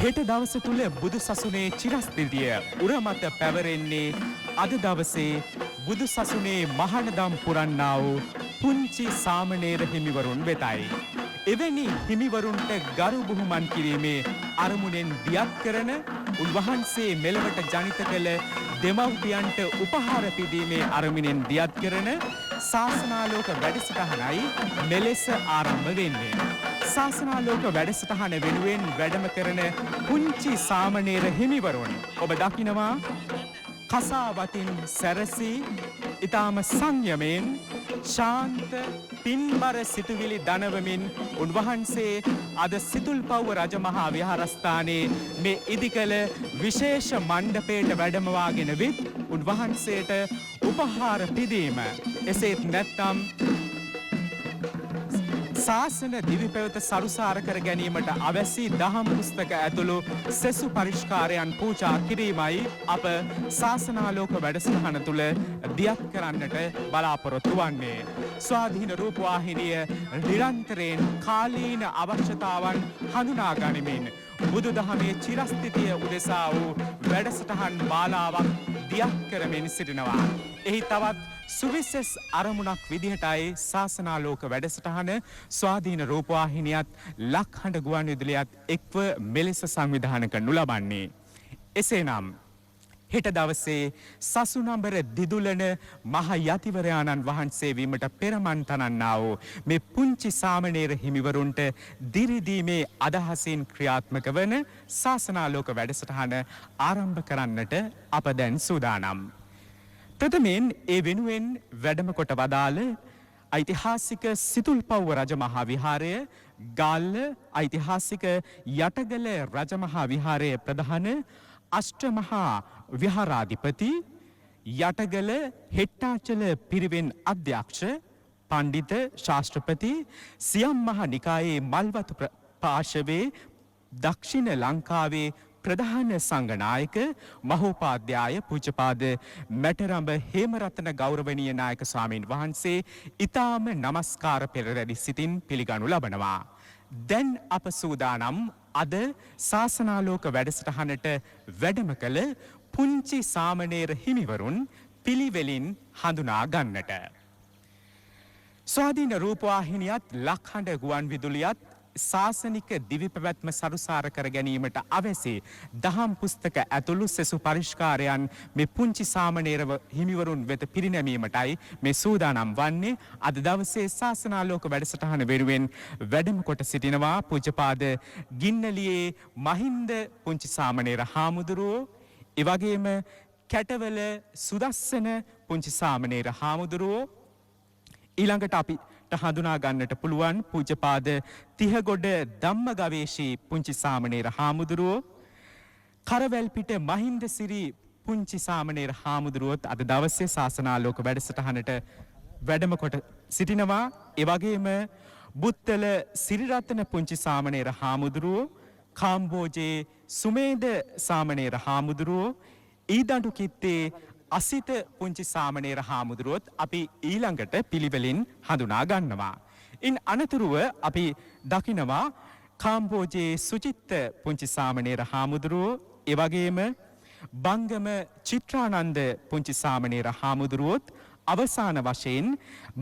හෙට දවස තුල බුදු සසුනේ චිරස්ථිතිය උරමත පැවරෙන්නේ අද දවසේ බුදු සසුනේ මහානදම් පුරන්නා වූ පුංචි සාමණේර හිමිවරුන් වෙතයි. එවැනි හිමිවරුන්ට ගරු බුහුමන් කිරීමේ අරමුණෙන් දියත් කරන උන්වහන්සේ මෙලවට ජනිත කළ දෙමව්පියන්ට උපහාර පිදීමේ අරමුණෙන් දියත් කරන ශාසනාලෝක වැඩසටහනයි මෙලෙස ආරම්භ වෙන්නේ. ශාසනාලෝක වැඩසටහන වෙනුවෙන් වැඩම කරන පුංචි සාමණේර හිමිවරුන් ඔබ දකිනවා කසාවතින් සැරසී ඊටාම සංයමයෙන් ශාන්ත පින්බර සිතුවිලි දනවමින් උන්වහන්සේ අද සිතුල්පව්ව රජමහා විහාරස්ථානයේ මේ ඉදිකල විශේෂ මණ්ඩපයට වැඩමවාගෙන විත් උන්වහන්සේට උපහාර පිදීම එසේත් නැත්නම් ශාසන දිවිපෙවත සරුසාර කර ගැනීමට අවැසි දහම් පුස්තක ඇතුළු සෙසු පරිෂ්කාරයන් පූජා කිරීමයි අප ශාසනාලෝක වැඩසටහන තුළ දියත් කරන්නට බලාපොරොත්තු වන්නේ. ස්වාධීන රූපවාහිනිය නිරන්තරයෙන් කාලීන අවශ්‍යතාවන් හඳුනා ගනිමින් බුදුදහමේ චිරස්ථිතිය උදෙසා වූ වැඩසටහන් මාලාවක් දියත් කරමින් සිටිනවා. එහි තවත් සුවිශේෂ අරමුණක් විදිහටයි ශාසනාලෝක වැඩසටහන ස්වාධීන රූපවාහිනියත් ලක්හඬ ගුවන්විදුලියත් එක්ව මෙලෙස සංවිධානය කරනු ලබන්නේ. එසේනම් හෙට දවසේ සසුනඹර දිදුලන මහ යතිවරයාණන් වහන්සේ වීමට පෙරමන් තනන්නා වූ මේ පුංචි සාමණේර හිමිවරුන්ට දිරිදීමේ අදහසින් ක්‍රියාත්මක වන ශාසනාලෝක වැඩසටහන ආරම්භ කරන්නට අප දැන් සූදානම්. ප්‍රථමයෙන් ඒ වෙනුවෙන් වැඩම කොට වදාළ ඓතිහාසික සිතුල්පව්ව රජමහා විහාරය, ගාල්ල ඓතිහාසික යටගල රජමහා විහාරයේ ප්‍රධාන අෂ්ටමහා විහාරාධිපති, යටගල හෙට්ටාචල පිරිවෙන් අධ්‍යක්ෂ පණ්ඩිත ශාස්ත්‍රපති, සියම් මහ නිකායේ මල්වතු පාර්ශවයේ දක්ෂිණ ලංකාවේ ප්‍රධාන සංඝනායක මහෝපාද්‍යය පූජ්‍යපාද මැටරඹ හේමරත්න ගෞරවනීය නායක ස්වාමීන් වහන්සේ ඊටාම නමස්කාර පෙරරැලි සිතින් පිළිගනු ලබනවා. දැන් අප සූදානම් අද ශාසනාලෝක වැඩසටහනට වැඩම කළ පුංචි සාමණේර හිමිවරුන් පිළිවෙලින් හඳුනා ගන්නට. ස්වාධීන රූපවාහිනියත් ලක්හඬ ගුවන්විදුලියත් ශාසනික දිවි පැවැත්ම සරුසාර කර ගැනීමට අවැසි දහම් පුස්තක ඇතුළු සෙසු පරිෂ්කාරයන් මේ පුංචි සාමණේර හිමිවරුන් වෙත පිරිනැමීමටයි මේ සූදානම් වන්නේ. අද දවසේ ශාසනාලෝක වැඩසටහන වෙනුවෙන් වැඩම කොට සිටිනවා පූජ්‍යපාද ගින්නලියේ මහින්ද පුංචි සාමණේර හාමුදුරුවෝ, ඒ වගේම කැටවල සුදස්සන පුංචි සාමණේර හාමුදුරුවෝ, ඊළඟට අපි හඳුනා ගන්නට පුළුවන් පූජ්‍යපාද තිහගොඩ ධම්මගවේෂී පුංචි සාමණේර හාමුදුරුවෝ, කරවැල්පිට මහින්ද සිරි පුංචි සාමණේර හාමුදුරුවෝත් අද දවසේ ශාසනාලෝක වැඩසටහනට වැඩම කොට සිටිනවා. ඒ වගේම බුත්තල සිරිරත්න පුංචි සාමණේර හාමුදුරුවෝ, කාම්බෝජේ සුමේද සාමණේර හාමුදුරුවෝ, ඊදඬු කිත්තේ අසිත පුංචි සාමණේර හාමුදුරුවොත් අපි ඊළඟට පිළිවෙලින් හඳුනා ගන්නවා. ඉන් අනතුරුව අපි දකිනවා කාම්බෝජේ සුචිත්ත පුංචි සාමණේර හාමුදුරුවෝ, ඒ වගේම බංගම චිත්‍රානන්ද පුංචි සාමණේර හාමුදුරුවොත් අවසාන වශයෙන්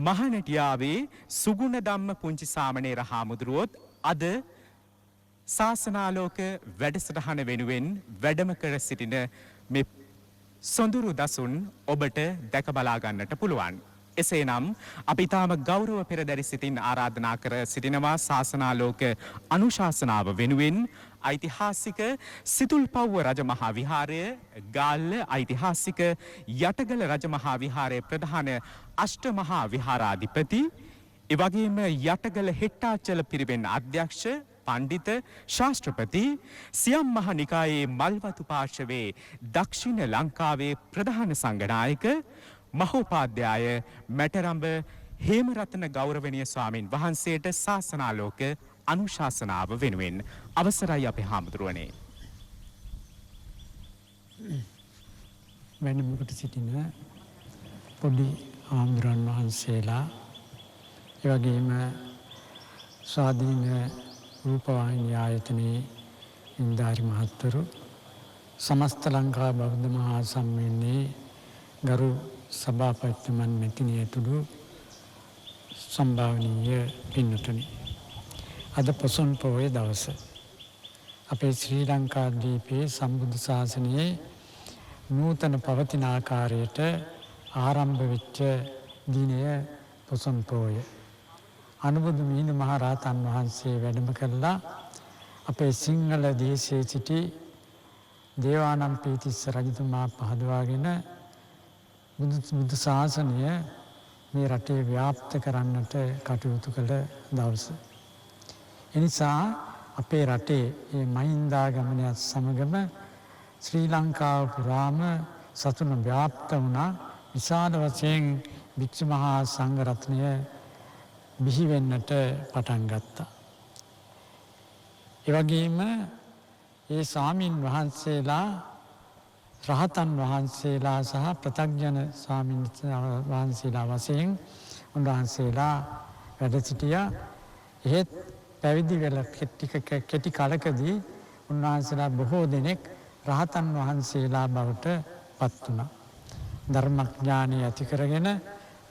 මහනටියාවේ සුගුණධම්ම පුංචි සාමණේර හාමුදුරුවොත් අද ශාසනාලෝක වැඩසටහන වෙනුවෙන් වැඩම කර සිටින මේ සොඳුරු දසුන් ඔබට දැක බලා ගන්නට පුළුවන්. එසේනම් අපි තාම ගෞරව පෙරදැරි සිතින් ආරාධනා කර සිටිනවා ශාසනාලෝක අනුශාසනාව වෙනුවෙන් ඓතිහාසික සිතුල්පව්ව රජමහා විහාරය, ගාල්ල ඓතිහාසික යටගල රජමහා විහාරයේ ප්‍රධාන අෂ්ටමහා විහාරාධිපති, ඒ වගේම යටගල හෙට්ටාචල පිරිවෙන් අධ්‍යක්ෂ පණ්ඩිත ශාස්ත්‍රපති, සියම් මහ නිකායේ මල්වතු පාර්ශවයේ දක්ෂිණ ලංකාවේ ප්‍රධාන සංඝනායක මහෝපාද්‍යය මැටරඹ හේමරත්න ගෞරවනීය ස්වාමීන් වහන්සේට ශාසනාලෝක අනුශාසනාව වෙනුවෙන් අවසරයි අපේ හාමුදුරුවනේ. වැඩමකට සිටින පොඩි හාමුදුරන් වහන්සේලා, ඒ වගේම ස්වාධීන රූපවාහිනී ආයතනයේ ඉන්දාරි මහත්වරු සමස්ත ලංකා බෞද්ධ මහා සම්මේලනයේ ගරු සභාපතිතුමන් මෙතිණිය ඇතුළු සම්භාවනීය පින්වතුනි, අද පොසොන් පොහොය දවස අපේ ශ්‍රී ලංකා දීපයේ සම්බුද්ධ ශාසනයේ නූතන පවතින ආකාරයට ආරම්භ වෙච්ච දිනය පොසොන් පොහොය. අනුබුදු මිහිඳු මහ රහතන් වහන්සේ වැඩම කළා අපේ සිංහල දේශයේ සිටි දේවානම්පියතිස්ස රජතුමා පහදවාගෙන බුදු ශාසනය මේ රටේ ව්‍යාප්ත කරන්නට කටයුතු කළ දවස. එනිසා අපේ රටේ මේ මහින්දාගමනයත් සමගම ශ්‍රී ලංකාව පුරාම සතුන ව්‍යාප්ත වුණා. විශාල වශයෙන් භික්ෂු මහා සංඝරත්නය බිහි වෙන්නට පටන් ගත්තා. ඒ වගේම ඒ ස්වාමින් වහන්සේලා රහතන් වහන්සේලා සහ ප්‍රතග්ජන ස්වාමින් වහන්සේලා වශයෙන් උන්වහන්සේලා වැඩ සිටියා. එහෙත් පැවිදි වෙලා කෙටි කලකදී උන්වහන්සේලා බොහෝ දෙනෙක් රහතන් වහන්සේලා බවට පත් වුණා. ධර්මඥානය ඇති කරගෙන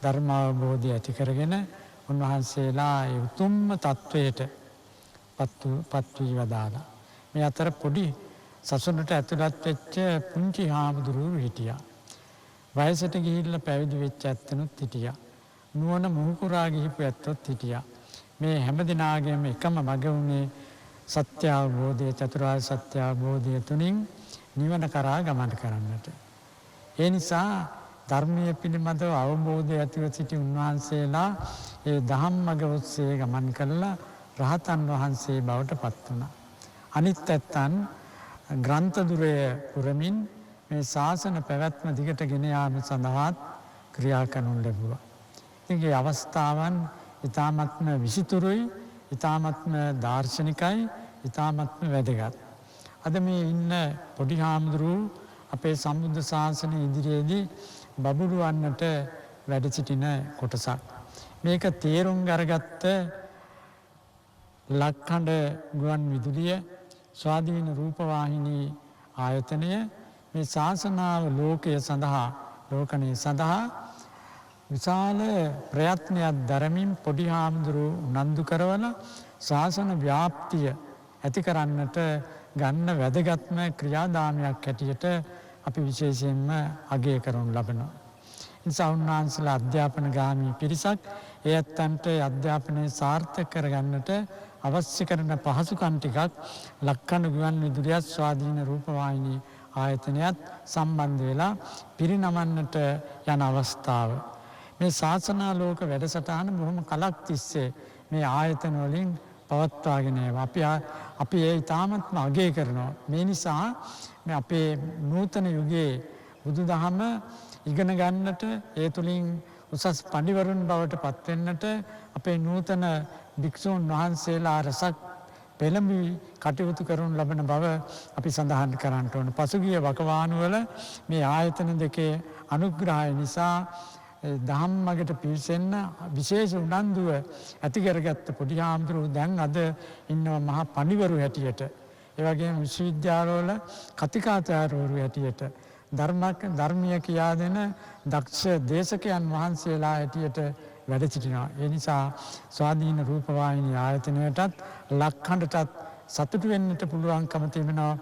ධර්ම අවබෝධය ඇති කරගෙන උන්වහන්සේලා ඒ උතුම්ම තත්වයට පත් වී වදාලා. මේ අතර පොඩි සසුනට ඇතුළත් වෙච්ච පුංචි හාමුදුරුවෝ හිටියා. වයසට ගිහිල්ලා පැවිදි වෙච්ච ඇත්තනුත් හිටියා. නුවණ මුහුකුරා ගිහිපු ඇත්තොත් හිටියා. මේ හැම දිනාගේම එකම මඟ වුණේ සත්‍ය අවබෝධය, චතුරාර්ය සත්‍ය අවබෝධය තුලින් නිවන කරා ගමන් කරන්නට. ඒ නිසා ධර්මයේ පිළිබඳව අවබෝධය ඇතිව සිටි උන්වහන්සේලා ඒ ධම්මග ඔස්සේ ගමන් කළා රහතන් වහන්සේ බවට පත් වුණා. අනිත් ඇත්තන් ග්‍රන්ථ දුරය පුරමින් මේ ශාසන පැවැත්ම දිගට ගෙන යාම සඳහාත් ක්‍රියා කරනු ලැබුවා. ඉතින් මේ අවස්ථාවන් ඊ타ත්ම විසිතුරුයි, ඊ타ත්ම දාර්ශනිකයි, ඊ타ත්ම වැදගත්. අද මේ ඉන්න පොඩි හාමුදුරුවෝ අපේ සම්බුද්ධ ශාසනය ඉදිරියේදී බබළුවන්නට වැඩ සිටින කොටසක්. මේක තේරුම් අරගත්ත ලක්හඬ ගුවන් විදුලිය, ස්වාධීන රූපවාහිනී ආයතනය මේ ශාසනාව ලෝකය සඳහා, ලෝකණය සඳහා විශාල ප්‍රයත්නයක් දරමින් පොඩි හාමුදුරුවෝ උනන්දු කරවන ශාසන ව්‍යාප්තිය ඇති කරන්නට ගන්න වැදගත්ම ක්‍රියාදාමයක් හැටියට අපි විශේෂයෙන්ම අගය කරනු ලබනවා. නිසා උන්වහන්සේලා අධ්‍යාපනගාමී පිරිසක් ඒ ඇත්තන්ට අධ්‍යාපනය සාර්ථක කරගන්නට අවශ්‍ය කරන පහසුකම් ටිකක් ලක්කණු ගුවන් විදුලියත් ස්වාධීන රූපවාහිනී ආයතනයත් සම්බන්ධ වෙලා පිරිනමන්නට යන අවස්ථාව. මේ ශාසනාලෝක වැඩසටහන බොහොම කලක් තිස්සේ මේ ආයතන වලින් පවත්වාගෙන අපි ඒ ඉතාමත්ම අගය කරනවා. මේ නිසා මේ අපේ නූතන යුගයේ බුදුදහම ඉගෙන ගන්නට, ඒ තුලින් උසස් පඬිවරුන් බවට පත්වෙන්නට අපේ නූතන භික්ෂූන් වහන්සේලා රසක් පෙළඹි කටයුතු කරනු ලබන බව අපි සඳහන් කරන්නට ඕන. පසුගිය වකවානුවල මේ ආයතන දෙකේ අනුග්‍රහය නිසා දහම්මගට පිවිසෙන්න විශේෂ උනන්දුව ඇති කරගත්ත පොඩි හාමුදුරුවෝ දැන් අද ඉන්නවා මහා පඬිවරු හැටියට. ඒ වගේම විශ්වවිද්‍යාලවල කතිකාචාර්යවරු හැටියට, ධර්මීය කියා දෙන දක්ෂ දේශකයන් වහන්සේලා හැටියට වැඩ සිටිනවා. ඒ නිසා ස්වාධීන රූපවාහිනී ආයතනයටත් ලක්හඬටත් සතුටු වෙන්නට පුළුවන්කම තිබෙනවා.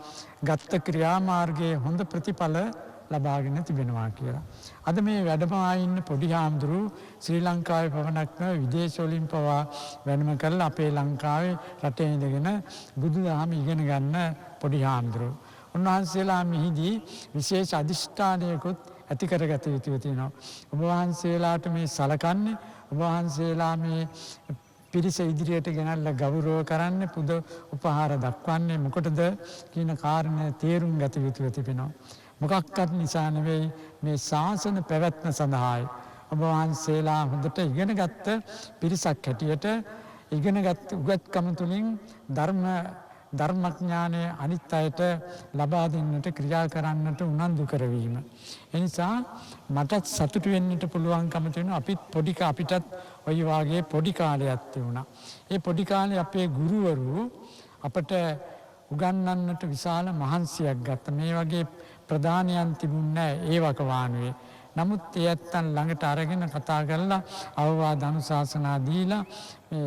ගත්ත ක්‍රියාමාර්ගයේ හොඳ ප්‍රතිඵල ලබාගෙන තිබෙනවා කියලා. අද මේ වැඩමවා ඉන්න පොඩි හාමුදුරුවෝ ශ්‍රී ලංකාවේ පමණක් නෙවෙයි විදේශ වලින් පවා වැඩම කරලා අපේ ලංකාවේ රටේ ඉඳගෙන බුදුදහම ඉගෙන ගන්න පොඩි හාමුදුරුවෝ. උන්වහන්සේලා මෙහිදී විශේෂ අධිෂ්ඨානයකුත් ඇති කරගත යුතු තියෙනවා. ඔබ වහන්සේලාට මේ සලකන්නේ, ඔබ වහන්සේලා මේ පිරිස ඉදිරියට ගෙනල්ලා ගෞරව කරන්නේ, පුද උපහාර දක්වන්නේ මොකටද කියන කාරණය තේරුම් ගත යුතු තිබෙනවා. මොකක්වත් නිසා නෙවෙයි, මේ ශාසන පැවැත්ම සඳහායි. ඔබ වහන්සේලා හොඳට ඉගෙනගත්ත පිරිසක් හැටියට ඉගෙනගත් උගත්කම තුළින් ධර්මඥානය අනිත් අයට ලබා දෙන්නට ක්‍රියා කරන්නට උනන්දු කරවීම. එනිසා මටත් සතුටු වෙන්නට පුළුවන්කම තියෙනවා. අපිටත් ඔය වාගේ පොඩි කාලයක් තිබුණා. ඒ පොඩි කාලේ අපේ ගුරුවරු අපට උගන්වන්නට විශාල මහන්සියක් ගත්ත. මේ වගේ ප්‍රධානයන් තිබුණේ නැහැ ඒ වකවානුවේ. නමුත් ඒ ඇත්තන් ළඟට අරගෙන කතා කරලා අවවාද අනුශාසනා දීලා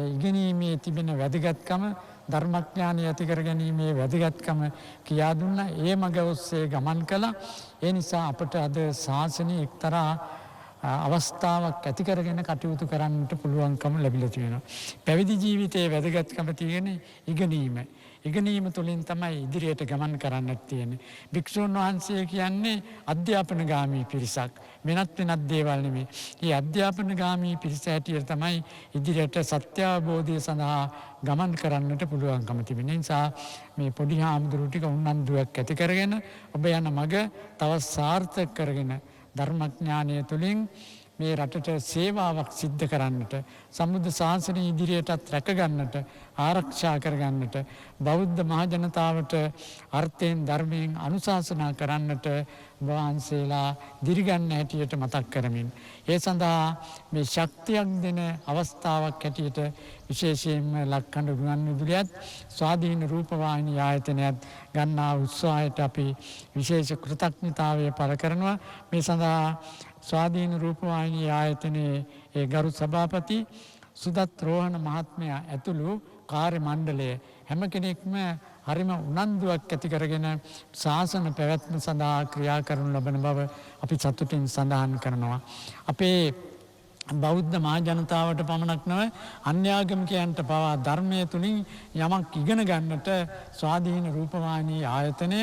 ඉගෙනීමේ තිබෙන වැදගත්කම ධර්මඥානය ඇති කර ගැනීමේ වැදගත්කම කියා දුන්නා. ඒ මඟ ඔස්සේ ගමන් කළා. ඒ නිසා අපට අද ශාසනය එක්තරා අවස්ථාවක් ඇති කරගෙන කටයුතු කරන්නට පුළුවන්කම ලැබිලා තියෙනවා. පැවිදි ජීවිතයේ වැදගත්කම තියෙන ඉගෙනීම. ඉගෙනීම තුළින් තමයි ඉදිරියට ගමන් කරන්නට තියෙන්නේ. භික්ෂුන් වහන්සේ කියන්නේ අධ්‍යාපනගාමී පිරිසක්. වෙනත් දේවල් නෙමෙයි. මේ අධ්‍යාපනගාමී පිරිස හැටියට තමයි ඉදිරියට සත්‍ය අවබෝධය සඳහා ගමන් කරන්නට පුළුවන්කම තිබෙන නිසා මේ පොඩි හාමුදුරුවෝ ටික උනන්දුවක් ඇති කරගෙන ඔබ යන මඟ තව සාර්ථක කරගෙන ධර්මඥානය තුළින් මේ රටට සේවාවක් සිද්ධ කරන්නට සම්බුද්ධ ශාසනය ඉදිරියටත් රැකගන්නට ආරක්ෂා කරගන්නට බෞද්ධ මහජනතාවට අර්ථයෙන් ධර්මයෙන් අනුශාසනා කරන්නට වහන්සේලා දිරිගන්න හැටියට මතක් කරමින් ඒ සඳහා මේ ශක්තියක් දෙන අවස්ථාවක් හැටියට විශේෂයෙන්ම ලක්කඬ ගුවන්විදුලියත් ස්වාධීන රූපවාහිනී ආයතනයත් ගන්නා උත්සාහයට අපි විශේෂ කෘතඥතාවය පළ කරනවා. මේ සඳහා ස්වාධීන රූපවාහිනී ආයතනයේ ඒ ගරු සභාපති සුදත් රෝහණ මහත්මයා ඇතුළු කාර්ය මණ්ඩලය හැම කෙනෙක්ම හරිම උනන්දුවක් ඇති කරගෙන ශාසන පැවැත්ම සඳහා ක්‍රියා කරනු ලබන බව අපි සතුටින් සඳහන් කරනවා. අපේ බෞද්ධ මහජනතාවට පමණක් නොව අන්‍යාගමිකයන්ට පවා ධර්මය තුළින් යමක් ඉගෙන ගන්නට ස්වාධීන රූපවාහිනී ආයතනය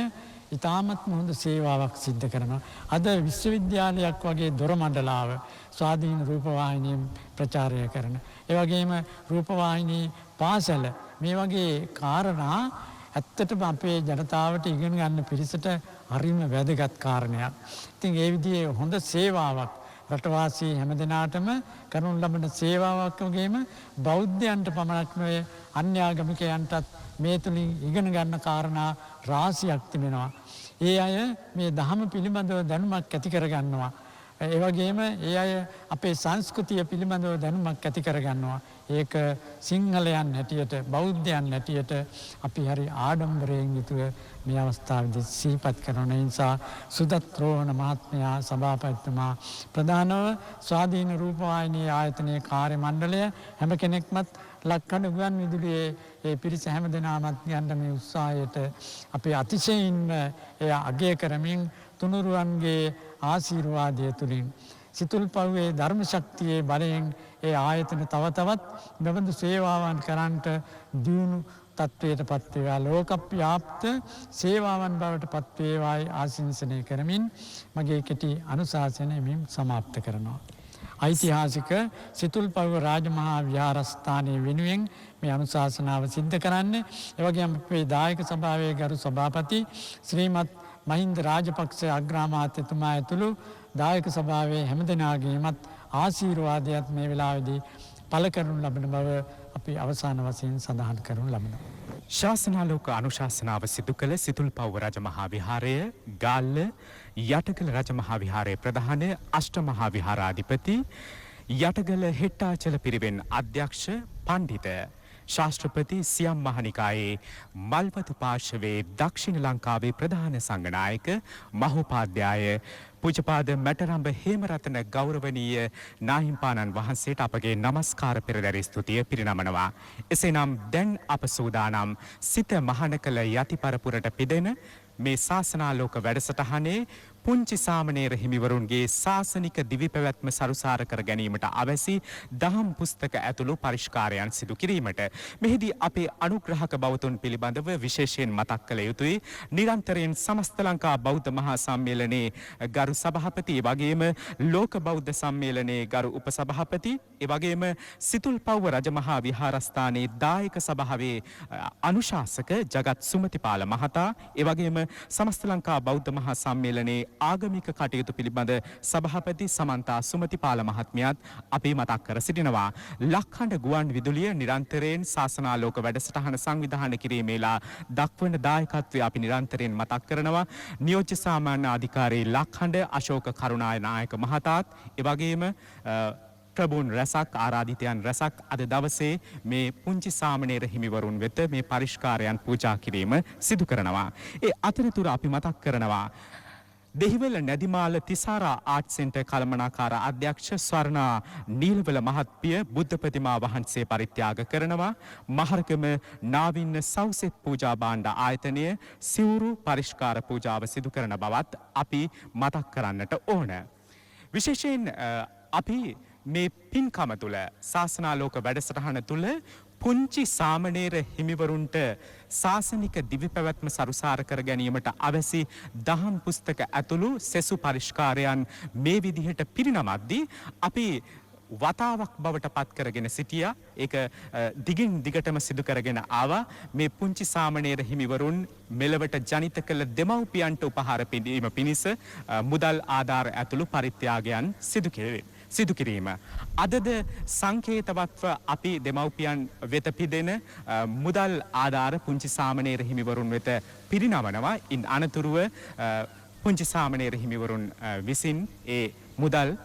ඉතාමත්ම හොඳ සේවාවක් සිද්ධ කරනවා. අද විශ්වවිද්‍යාලයක් වගේ දොරමඩලාව ස්වාධීන රූපවාහිනියෙන් ප්‍රචාරය කරන. ඒ වගේම රූපවාහිනී පාසල මේ වගේ කාරණා ඇත්තටම අපේ ජනතාවට ඉගෙන ගන්න පිරිසට හරිම වැදගත් කාරණයක්. ඉතින් ඒ විදිහේ හොඳ සේවාවක් රටවාසී හැමදෙනාටම කරනු ලබන සේවාවක් වගේම බෞද්ධයන්ට පමණක් නොවේ අන්‍යාගමිකයන්ටත් මේ තුළින් ඉගෙන ගන්න කාරණා රාශියක් තිබෙනවා. ඒ අය මේ දහම පිළිබඳව දැනුමක් ඇති කරගන්නවා. ඒ වගේම ඒ අය අපේ සංස්කෘතිය පිළිබඳව දැනුමක් ඇති කරගන්නවා. ඒක සිංහලයන් හැටියට බෞද්ධයන් හැටියට අපි හරි ආඩම්බරයෙන් යුතුව මේ අවස්ථාවේදී සිහිපත් කරන නිසා සුදත් රෝහණ මහත්මයා සභාපතිතුමා ප්‍රධානව ස්වාධීන රූපවාහිනී ආයතනයේ කාර්ය මණ්ඩලය හැම කෙනෙක්මත් ලක්කඩ ගුවන්විදුලියේ ඒ පිරිස හැම දෙනාමත් යන්න මේ උත්සාහයට අපි අතිශයින්ම එය අගය කරමින් තුනුරුවන්ගේ ආශිර්වාදය තුළින් සිතුල්පව්වේ ධර්ම ශක්තියේ බලයෙන් ඒ ආයතන තව තවත් මෙබඳු සේවාවන් කරන්නට දියුණු තත්ත්වයට පත්වේවා ලෝකව්‍යාප්ත සේවාවන් බවට පත්වේවායි ආශිංසනය කරමින් මගේ කෙටි අනුශාසනය මෙන් සමාප්ත කරනවා. ඓතිහාසික සිතුල්පව්ව රාජමහා විහාරස්ථානයේ වෙනුවෙන් මේ අනුශාසනාව සිද්ධ කරන්නේ. ඒ වගේම අපේ දායක සභාවේ ගරු සභාපති ශ්‍රීමත් මහින්ද රාජපක්ෂ අග්‍රාමාත්‍යතුමා ඇතුළු දායක සභාවේ හැමදෙනාගේමත් ආශිර්වාදයක් මේ වෙලාවේදී පළ කරනු ලබන බව අපි අවසාන වශයෙන් සඳහන් කරනු ලබනවා. ශාසනාලෝක අනුශාසනාව සිදු කළ සිතුල්පව්ව රජමහා විහාරය ගාල්ල යටගල රජමහා විහාරයේ ප්‍රධාන අෂ්ටමහා විහාරාධිපති යටගල හෙට්ටාචල පිරිවෙන් අධ්‍යක්ෂ පණ්ඩිත ශාස්ත්‍රපති සියම් මහනිකායේ මල්වතු පාර්ශවයේ දක්ෂිණ ලංකාවේ ප්‍රධාන සංඝනායක මහෝපාද්‍යය පූජපාද මැටරම්බ හේමරතන ගෞරවනීය නාහිම්පාණන් වහන්සේට අපගේ නමස්කාර පෙරදැරි ස්තුතිය පිරිනමනවා. එසේනම් දැන් අප සූදානම් සිත මහන කළ යති පරපුරට පිදෙන මේ ශාසනාලෝක වැඩසටහනේ පුංචි සාමණේර හිමිවරුන්ගේ ශාසනික දිවි පැවැත්ම සරුසාර කර ගැනීමට අවැසි දහම් පුස්තක ඇතුළු පරිෂ්කාරයන් සිදු කිරීමට මෙහිදී අපේ අනුග්‍රහක බෞතුන් පිළිබඳව විශේෂයෙන් මතක් කළ යුතුයි. නිරන්තරයෙන් සමස්ත ලංකා බෞද්ධ මහා සම්මේලනයේ ගරු සභාපති, ඒ වගේම ලෝක බෞද්ධ සම්මේලනයේ ගරු උපසභාපති, ඒ වගේම සිතුල්පව්ව රජමහා විහාරස්ථානයේ දායක සභාවේ අනුශාසක ජගත් සුමතිපාල මහතා, ඒ වගේම සමස්ත ලංකා බෞද්ධ මහා සම්මේලනයේ ආගමික කටයුතු පිළිබඳ සභාපති සමන්තා සුමතිපාල මහත්මියත් අපි මතක් කර සිටිනවා. ලක්හඬ ගුවන් විදුලිය නිරන්තරයෙන් ශාසනාලෝක වැඩසටහන සංවිධානය කිරීමේලා දක්වන දායකත්වය අපි නිරන්තරයෙන් මතක් කරනවා. නියෝජ්‍ය සාමාන්‍ය අධිකාරී ලක්හඬ අශෝක කරුණානායක මහතාත්, ඒ වගේම ප්‍රභූන් රැසක් ආරාධිතයන් රැසක් අද දවසේ මේ පුංචි සාමණේර හිමිවරුන් වෙත මේ පරිස්කාරයන් පූජා කිරීම සිදු කරනවා. ඒ අතරතුර අපි මතක් කරනවා දෙහිවල නැදිමාල තිසාරා ආර්ට් සෙන්ටර් කළමනාකාර අධ්‍යක්ෂ ස්වර්ණා නීලවල මහත්මිය බුද්ධ ප්‍රතිමා වහන්සේ පරිත්‍යාග කරනවා. මහරගම නාවින්න සෞසෙත් පූජා භාණ්ඩ ආයතනය සිවුරු පරිස්කාර පූජාව සිදු කරන බවත් අපි මතක් කරන්නට ඕන. විශේෂයෙන් අපි මේ පින්කම තුළ ශාසනාලෝක වැඩසටහන තුළ පුංචි සාමණේර හිමිවරුන්ට ශාසනික දිවි පැවැත්ම සරුසාර කර ගැනීමට අවැසි දහම් පුස්තක ඇතුළු සෙසු පරිස්කාරයන් මේ විදිහට පිරිනමද්දී අපි වතාවක් බවට පත් කරගෙන සිටියා. ඒක දිගින් දිගටම සිදු කරගෙන ආවා. මේ පුංචි සාමණේර හිමිවරුන් මෙලවට ජනිත කළ දෙමව්පියන්ට උපහාර පිදීම පිණිස මුදල් ආධාර ඇතුළු පරිත්‍යාගයන් සිදු කිරීම. අදද සංකේතවත්ව අපි දෙමව්පියන් වෙත පිදෙන මුදල් ආධාර පුංචි සාමණේර හිමිවරුන් වෙත පිරිනමනවා. ඉන් අනතුරුව පුංචි සාමණේර හිමිවරුන් විසින් ඒ මුදල්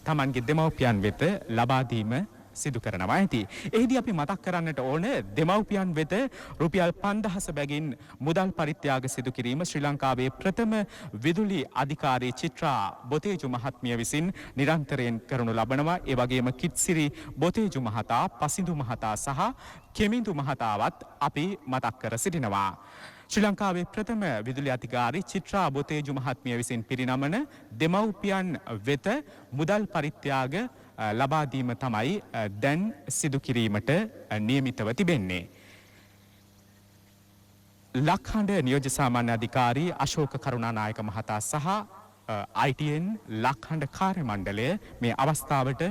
තමන්ගේ දෙමව්පියන් වෙත ලබා දීම සිදු කරනවා ඇති. එහිදී අපි මතක් කරන්නට ඕන දෙමව්පියන් වෙත රුපියල් 5000 බැගින් මුදල් පරිත්‍යාග සිදු කිරීම ශ්‍රී ලංකාවේ ප්‍රථම විදුලි අධිකාරී චිත්‍රා බොතේජු මහත්මිය විසින් නිරන්තරයෙන් කරනු ලබනවා. ඒ වගේම කිත්සිරි බොතේජු මහතා, පසිඳු මහතා සහ කෙමිඳු මහතාවත් අපි මතක් කර සිටිනවා. ශ්‍රී ලංකාවේ ප්‍රථම විදුලි අධිකාරී චිත්‍රා බොතේජු මහත්මිය විසින් පිරිනමන දෙමව්පියන් වෙත මුදල් පරිත්‍යාග ලබා දීම තමයි දැන් සිදු කිරීමට නියමිතව තිබෙන්නේ. ලක්හඬ නියෝජ්‍ය සාමාන්‍ය අධිකාරී අශෝක කරුණානායක මහතා සහ ITN ලක්හඬ කාර්ය මණ්ඩලය මේ අවස්ථාවට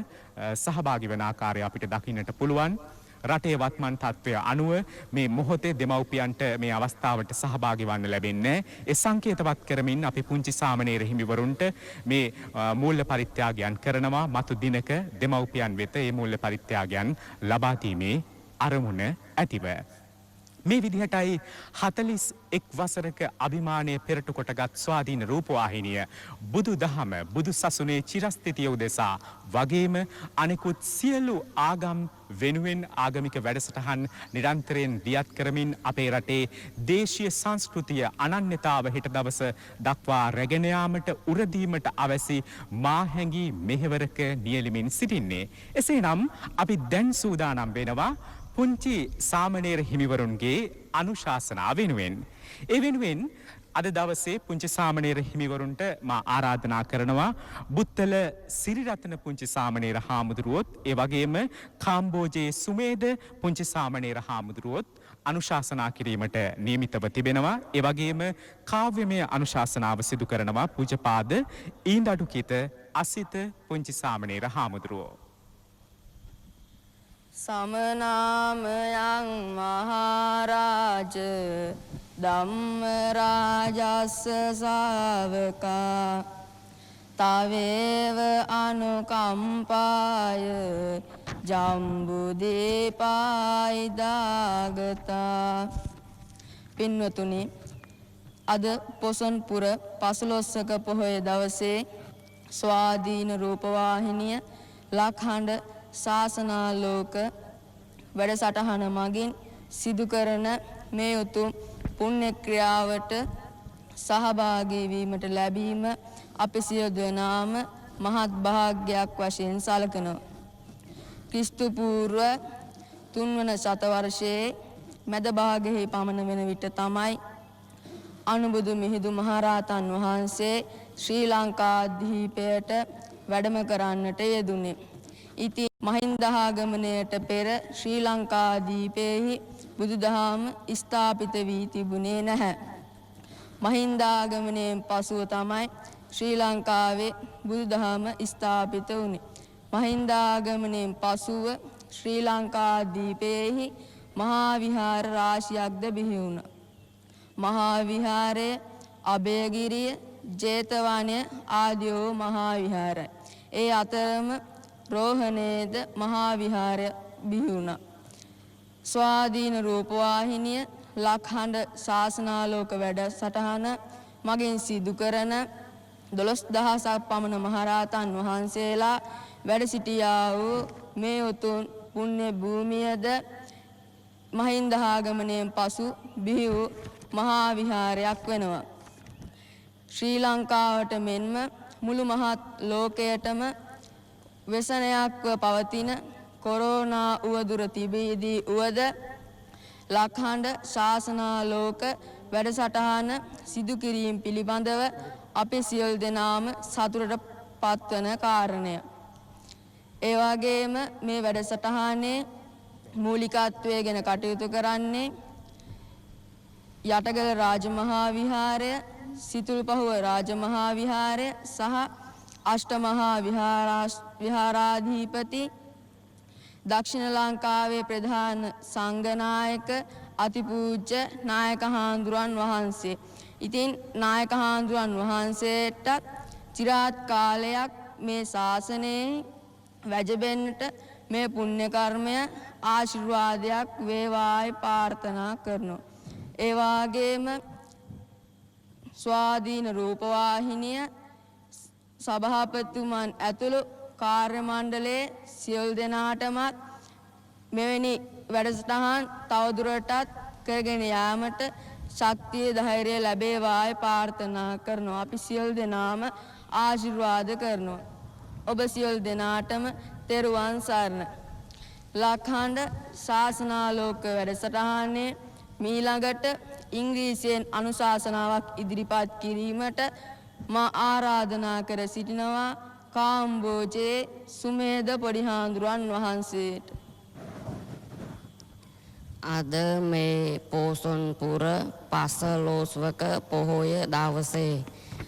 සහභාගී වන ආකාරය අපිට දකින්නට පුළුවන්. රටේ වත්මන් තත්ත්වය අනුව මේ මොහොතේ දෙමව්පියන්ට මේ අවස්ථාවට සහභාගී වන්න ලැබෙන්නේ. ඒ සංකේතවත් කරමින් අපි පුංචි සාමණේර හිමිවරුන්ට මේ මූල්‍ය පරිත්‍යාගයන් කරනවා. මතු දිනක දෙමව්පියන් වෙත මේ මූල්‍ය පරිත්‍යාගයන් ලබා දීමේ අරමුණ ඇතිව. මේ විදිහටයි 41 වසරක අභිමානය පෙරටු කොටගත් ස්වාධීන රූපවාහිනිය බුදු දහම බුදු සසුනේ චිරස්ථිතිය උදෙසා වගේම අනෙකුත් සියලු ආගම් වෙනුවෙන් ආගමික වැඩසටහන් නිරන්තරයෙන් දියත් කරමින් අපේ රටේ දේශීය සංස්කෘතිය අනන්‍යතාව හෙට දවස දක්වා රැගෙන යාමට උරදීමට අවැසි මාහැඟි මෙහෙවරක නියැලෙමින් සිටින්නේ. එසේනම් අපි දැන් සූදානම් වෙනවා පුංචි සාමණේර හිමිවරුන්ගේ අනුශාසනාව වෙනුවෙන්. ඒ වෙනුවෙන් අද දවසේ පුංචි සාමණේර හිමිවරුන්ට මා ආරාධනා කරනවා බුත්තල සිරිරතන පුංචි සාමණේර හාමුදුරුවොත් ඒ වගේම කාම්බෝජයේ සුමේද පුංචි සාමණේර හාමුදුරුවොත් අනුශාසනා කිරීමට නියමිතව තිබෙනවා. ඒ වගේම කාව්‍යමය අනුශාසනාව සිදු කරනවා පූජපාද ඊන්දඩුකිත අසිත පුංචි සාමණේර හාමුදුරුවෝ. සමනාමයං මහරාජ ධම්මරාජස්ස ශාවකා තවේව අනුකම්පාය ජම්බුදීපායි දාගතා. පින්වතුනි, අද පොසොන්පුර 15ක පොහොය දවසේ ස්වාධීන රූපවාහිනිය ලක්හඬ ශාසනාලෝක වැඩසටහන මගින් සිදු කරන මේ උතුම් පුණ්‍ය ක්‍රියාවට සහභාගී වීමට ලැබීම අප සියලු දෙනාම මහත් භාග්‍යයක් වශයෙන් සලකනවා. ක්‍රිස්තු පූර්ව 3 වන ශතවර්ෂයේ මැද භාගයේ පමණ වෙන විට තමයි අනුබුදු මිහිඳු මහරහතන් වහන්සේ ශ්‍රී ලංකාදීපයට වැඩම කරන්නට යෙදුනේ. ඉතින් මහින්දාගමනයට පෙර ශ්‍රී ලංකාදීපයෙහි බුදුදහම ස්ථාපිත වී තිබුණේ නැහැ. මහින්දාගමනයෙන් පසුව තමයි ශ්‍රී ලංකාවේ බුදුදහම ස්ථාපිත වුණේ. මහින්දාගමනයෙන් පසුව ශ්‍රී ලංකාදීපයෙහි මහා විහාර රාශියක්ද බිහි වුණා. මහා විහාරය, අභයගිරිය, ජේතවනය ආදී වූ මහා විහාරයි. ඒ අතරම රෝහණේද මහා විහාරය බිහි වුණා. ස්වාධීන රූපවාහිනිය ලක්හඬ ශාසනාලෝක වැඩසටහන මගින් සිදු කරන 12000ක් පමණ මහරහතන් වහන්සේලා වැඩ සිටියා වූ මේ උතුම් පුණ්‍ය භූමියද මහින්ද ආගමනයෙන් පසු බිහි වූ මහා විහාරයක් වෙනවා. ශ්‍රී ලංකාවට මෙන්ම මුළු මහත් ලෝකයටම ව්‍යසනයක්ව පවතින කොරෝනා උවදුර තිබීදී උවද ලක්හඬ ශාසනාලෝක වැඩසටහන සිදු කිරීම පිළිබඳව අපි සියලු දෙනාම සතුටට පත්වන කාරණය. ඒ වගේම මේ වැඩසටහනේ මූලිකත්වය ගැන කටයුතු කරන්නේ යටගල රාජමහා විහාරය, සිතුල්පහුව රාජමහා විහාරය සහ අෂ්ටමහා විහාරාධිපති දක්ෂිණ ලංකාවේ ප්‍රධාන සංඝනායක අතිපූජ්‍ය නායක හාමුදුරන් වහන්සේ. ඉතින් නායක හාමුදුරන් වහන්සේට চিරාත් කාලයක් මේ ශාසනයේ වැජබෙන්නට මේ පුණ්‍ය කර්මය ආශිර්වාදයක් වේවායි ප්‍රාර්ථනා කරනවා. ඒ වගේම ස්වාධීන රූපවාහිනිය සභාපතිතුමන් ඇතුළු කාර්ය මණ්ඩලයේ සියලු දෙනාටමත් මෙවැනි වැඩසටහන් තවදුරටත් කරගෙන යාමට ශක්තිය ධෛර්යය ලැබේවායි ප්‍රාර්ථනා කරනවා. අපි සියලු දෙනාම ආශිර්වාද කරනවා. ඔබ සියලු දෙනාටම තෙරුවන් සරණ. ලක්හඬ ශාසනාලෝක වැඩසටහනේ මීළඟට ඉංග්‍රීසියෙන් අනුශාසනාවක් ඉදිරිපත් කිරීමට මා ආරාධනා කර සිටිනවා කාම්බෝජයේ සුමේද පොඩිහාඳුරන් වහන්සේට. අද මේ පෝසොන්පුර පසළොස්වක පොහොය දවසේ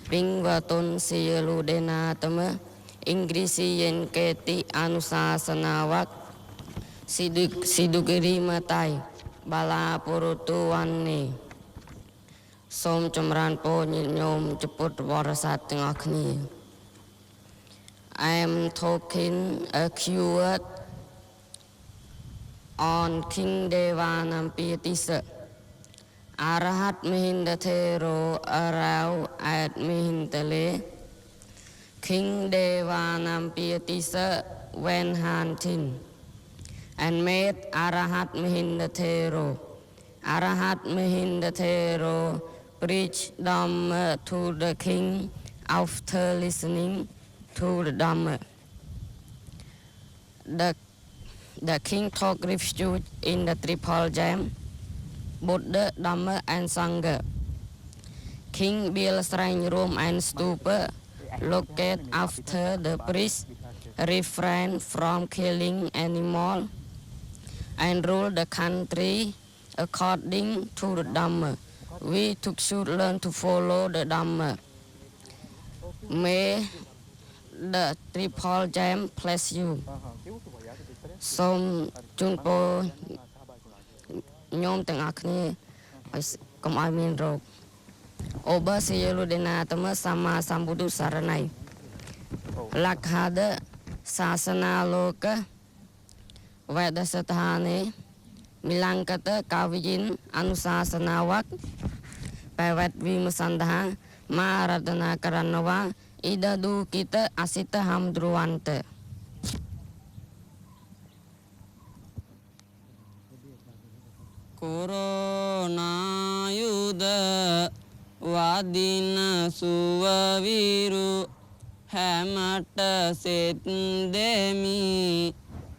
පින්වතුන් සියලු දෙනාටම ඉංග්‍රීසියෙන් කැති අනුශාසනාවක් සිදු කිරීමටයි බලාපොරොත්තු වන්නේ. Som Chamran Po Nyom Chaput Warasat Ngakni. I am talking a keyword on King Devanampiatisa. Arahat Mihindatero Arau at Mihintale. King Devanampiatisa went hunting and met Arahat Mihindatero. Arahat Mihindatero preached Dhamma to the king after listening to the Dhamma. The king took refuge in the triple gem, Buddha, Dhamma and Sangha. King built shrine room and stupa located after the priest refrained from killing animal and ruled the country according to the Dhamma. We should learn to follow the Dhamma. May the triple gem bless you. Som Junpo Nyom Teng Akni Kom Amin Rok. Oba siyalu denatama sama sambudu saranai. Lakhada sasana loka Vedasatane Milangkata Kaviyin Anusasanawak Pevet Vimusandha Maradana Karanawa Ida du kita asita hamdruwante. Corona yuda wadina suwaviru hamata setdemi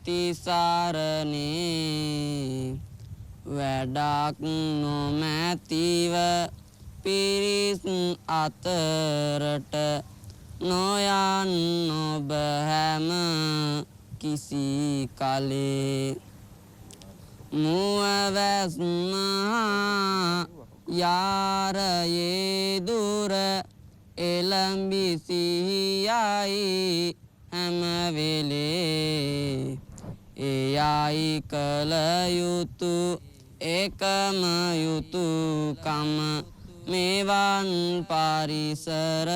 tisarane වැඩක් නොමැතිව පිරිස් අතරට නොයන් ඔබ හැම කිසි කලේ මුවවැස්මහා යාරයේ දුර එළඹි සිහියයි හැම වෙලේ එයයි කල යුතු එකම යුතුකම මේවන් පරිසර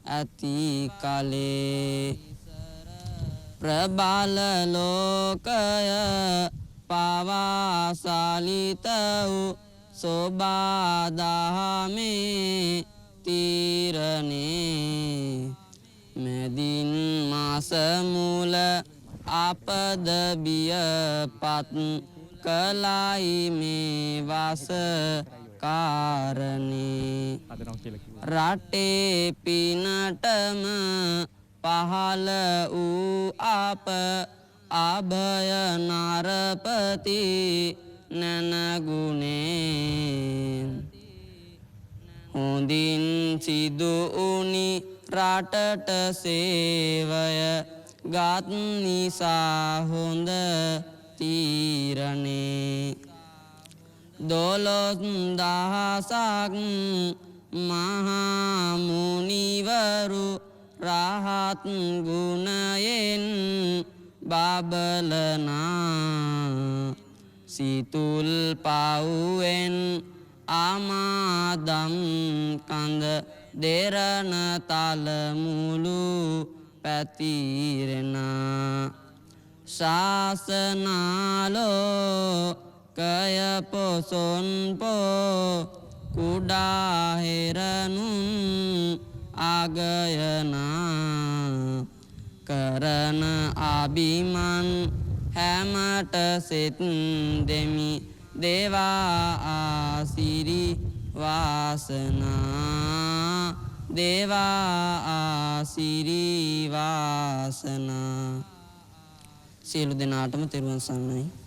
ඇති කලේ ප්‍රබල ලෝකය පවාසලිත වූ සෝබාදහමේ තීරණේ මෙදින් මාස මූල අපද බිය පත් කලයි මේ වස කාරණේ රටේ පිනටම පහළ වූ අප අභය නරපති නැනගුණේ හොඳින් සිදු උනි රටට සේවය ගත් නිසා හොඳ තීරණේ 12,000ක් මහා මුනිවරු රහත් ගුණයෙන් බබලනා සිතුල් පව්වෙන් ආමාදම් කඳ දෙරණ තලමුළු පැතිරෙනා ශාසනාලෝ කය පොසොන් පෝ කුඩා හෙරනුන් අගයනා කරන අභිමන් හැමට සෙත් දෙමි දේවා ආසිරි වාසනා දේවා ආසිරි වාසනා සියලු දෙනාටම තෙරුවන් සරණයි